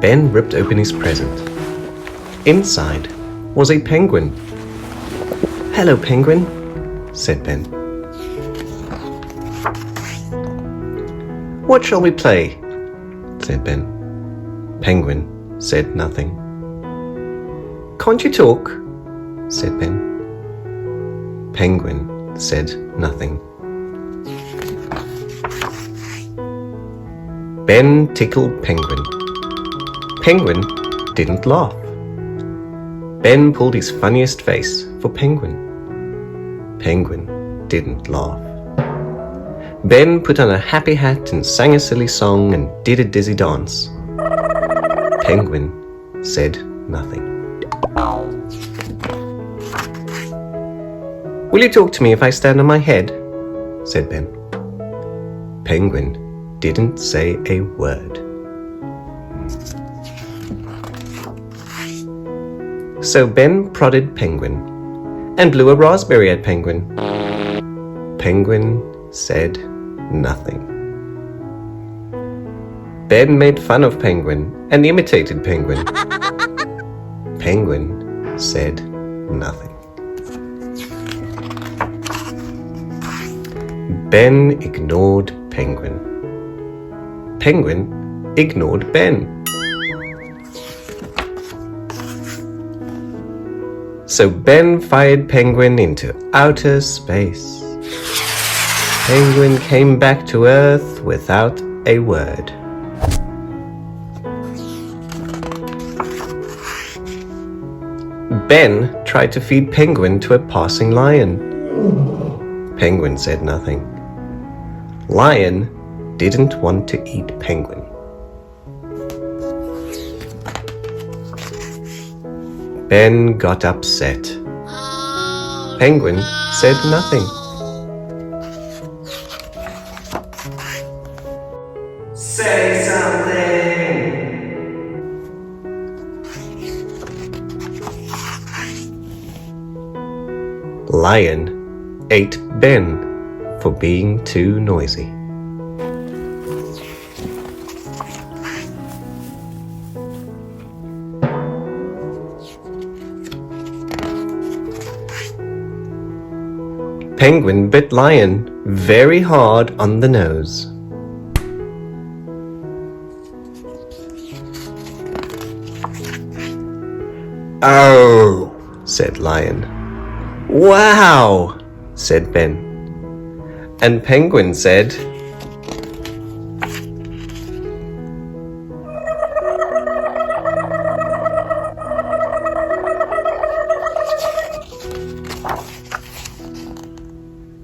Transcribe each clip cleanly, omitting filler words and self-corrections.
Ben ripped open his present. Inside was a penguin. "Hello, penguin," said Ben. "What shall we play?" said Ben. Penguin said nothing. "Can't you talk?" said Ben. Penguin said nothing. Ben tickled Penguin. Penguin didn't laugh. Ben pulled his funniest face for Penguin. Penguin didn't laugh. Ben put on a happy hat and sang a silly song and did a dizzy dance. Penguin said nothing. "Will you talk to me if I stand on my head?" said Ben. Penguin didn't say a word. So Ben prodded Penguin and blew a raspberry at Penguin. Penguin said nothing. Ben made fun of Penguin and imitated Penguin. Penguin said nothing. Ben ignored Penguin. Penguin ignored Ben. So Ben fired Penguin into outer space. Penguin came back to Earth without a word. Ben tried to feed Penguin to a passing lion. Penguin said nothing. Lion didn't want to eat Penguin. Ben got upset. Penguin said nothing. Say something! Lion ate Ben for being too noisy. Penguin bit Lion very hard on the nose. "Oh," said Lion. "Wow," said Ben. And Penguin said,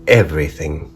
everything.